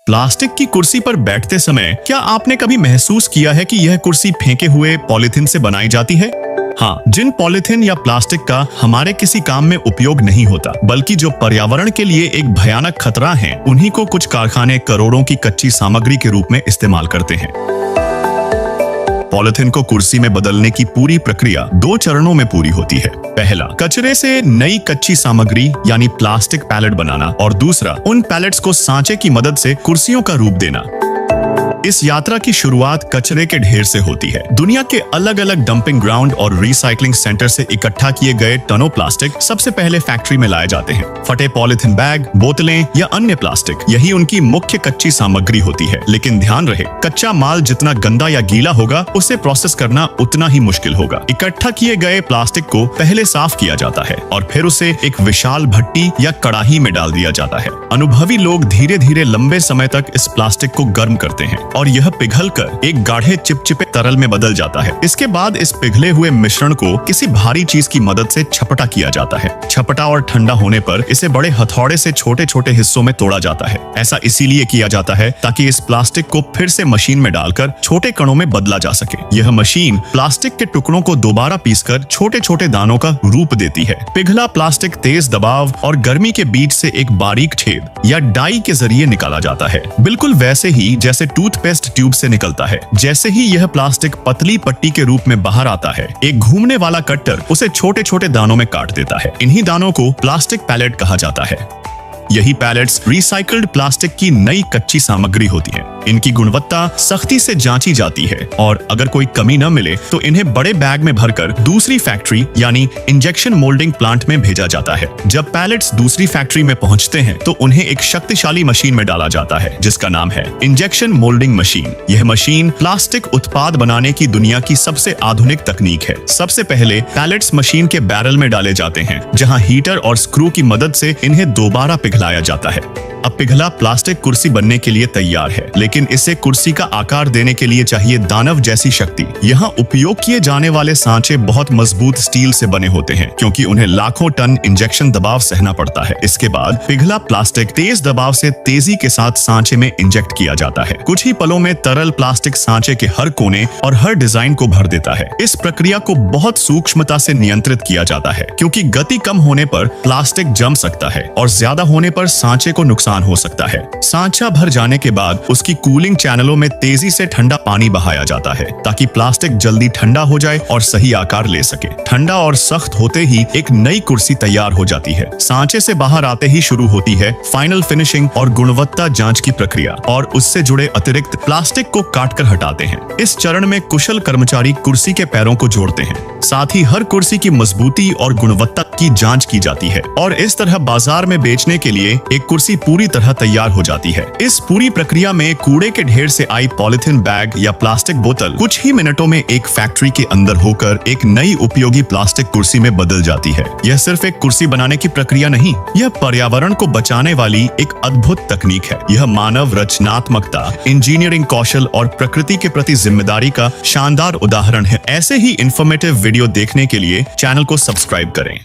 Plastic की कुर्सी पर बैठते समय क्या आपने कभी महसूस किया है कि यह कुर्सी फेंके हुए पॉलीथीन से बनाई जाती है? हाँ, जिन पॉलीथीन या प्लास्टिक का हमारे किसी काम में उपयोग नहीं होता, बल्कि जो पर्यावरण के लिए एक भयानक खतरा है, उन्हीं को कुछ कारखाने करोड़ों की कच्ची सामग्री के रूप में इस्तेमाल करते हैं। पॉलीथीन को कुर्सी में बदलने की पूरी प्रक्रिया 2 चरणों में पूरी होती है। पहला, कचरे से नई कच्ची सामग्री यानी प्लास्टिक पैलेट बनाना, और दूसरा, उन पैलेट्स को सांचे की मदद से कुर्सियों का रूप देना। इस यात्रा की शुरुआत कचरे के ढेर से होती है। दुनिया के अलग अलग डंपिंग ग्राउंड और रिसाइकलिंग सेंटर से इकट्ठा किए गए टनों प्लास्टिक सबसे पहले फैक्ट्री में लाए जाते हैं। फटे पॉलीथीन बैग, बोतलें या अन्य प्लास्टिक, यही उनकी मुख्य कच्ची सामग्री होती है। लेकिन ध्यान रहे, कच्चा माल जितना गंदा या गीला होगा, उसे प्रोसेस करना उतना ही मुश्किल होगा। इकट्ठा किए गए प्लास्टिक को पहले साफ किया जाता है और फिर उसे एक विशाल भट्टी या कड़ाही में डाल दिया जाता है। अनुभवी लोग धीरे धीरे लंबे समय तक इस प्लास्टिक को गर्म करते हैं और यह पिघलकर एक गाढ़े चिपचिपे तरल में बदल जाता है। इसके बाद इस पिघले हुए मिश्रण को किसी भारी चीज की मदद से छपटा किया जाता है। छपटा और ठंडा होने पर इसे बड़े हथौड़े से छोटे छोटे हिस्सों में तोड़ा जाता है। ऐसा इसीलिए किया जाता है ताकि इस प्लास्टिक को फिर से मशीन में डालकर छोटे कणों में बदला जा सके। यह मशीन प्लास्टिक के टुकड़ों को दोबारा पीसकर छोटे छोटे दानों का रूप देती है। पिघला प्लास्टिक तेज दबाव और गर्मी के बीच से एक बारीक छेद या डाई के जरिए निकाला जाता है, बिल्कुल वैसे ही जैसे टूथपेस्ट ट्यूब से निकलता है। जैसे ही यह प्लास्टिक पतली पट्टी के रूप में बाहर आता है, एक घूमने वाला कट्टर उसे छोटे छोटे दानों में काट देता है। इन्हीं दानों को प्लास्टिक पैलेट कहा जाता है। यही पैलेट्स रिसाइकल्ड प्लास्टिक की नई कच्ची सामग्री होती है। इनकी गुणवत्ता सख्ती से जांची जाती है और अगर कोई कमी न मिले तो इन्हें बड़े बैग में भरकर दूसरी फैक्ट्री यानी इंजेक्शन मोल्डिंग प्लांट में भेजा जाता है। जब पैलेट्स दूसरी फैक्ट्री में पहुंचते हैं तो उन्हें एक शक्तिशाली मशीन में डाला जाता है जिसका नाम है इंजेक्शन मोल्डिंग मशीन। यह मशीन प्लास्टिक उत्पाद बनाने की दुनिया की सबसे आधुनिक तकनीक है। सबसे पहले पैलेट्स मशीन के बैरल में डाले जाते हैं, जहाँ हीटर और स्क्रू की मदद से इन्हें दोबारा पिघलाया जाता है। अब पिघला प्लास्टिक कुर्सी बनने के लिए तैयार है, लेकिन इसे कुर्सी का आकार देने के लिए चाहिए दानव जैसी शक्ति। यहाँ उपयोग किए जाने वाले सांचे बहुत मजबूत स्टील से बने होते हैं, क्योंकि उन्हें लाखों टन इंजेक्शन दबाव सहना पड़ता है। इसके बाद पिघला प्लास्टिक तेज दबाव से तेजी के साथ सांचे में इंजेक्ट किया जाता है। कुछ ही पलों में तरल प्लास्टिक सांचे के हर कोने और हर डिजाइन को भर देता है। इस प्रक्रिया को बहुत सूक्ष्मता से नियंत्रित किया जाता है, क्योंकि गति कम होने पर प्लास्टिक जम सकता है और ज्यादा होने पर सांचे को नुकसान हो सकता है। सांचा भर जाने के बाद उसकी कूलिंग चैनलों में तेजी से ठंडा पानी बहाया जाता है ताकि प्लास्टिक जल्दी ठंडा हो जाए और सही आकार ले सके। ठंडा और सख्त होते ही एक नई कुर्सी तैयार हो जाती है। सांचे से बाहर आते ही शुरू होती है फाइनल फिनिशिंग और गुणवत्ता जांच की प्रक्रिया, और उससे जुड़े अतिरिक्त प्लास्टिक को काटकर हटाते हैं। इस चरण में कुशल कर्मचारी कुर्सी के पैरों को जोड़ते हैं। साथ ही हर कुर्सी की मजबूती और गुणवत्ता की जांच की जाती है और इस तरह बाजार में बेचने के लिए एक कुर्सी पूरी तरह तैयार हो जाती है। इस पूरी प्रक्रिया में कूड़े के ढेर से आई पॉलीथीन बैग या प्लास्टिक बोतल कुछ ही मिनटों में एक फैक्ट्री के अंदर होकर एक नई उपयोगी प्लास्टिक कुर्सी में बदल जाती है। यह सिर्फ एक कुर्सी बनाने की प्रक्रिया नहीं, यह पर्यावरण को बचाने वाली एक अद्भुत तकनीक है। यह मानव रचनात्मकता, इंजीनियरिंग कौशल और प्रकृति के प्रति जिम्मेदारी का शानदार उदाहरण है। ऐसे ही इंफॉर्मेटिव वीडियो देखने के लिए चैनल को सब्सक्राइब करें।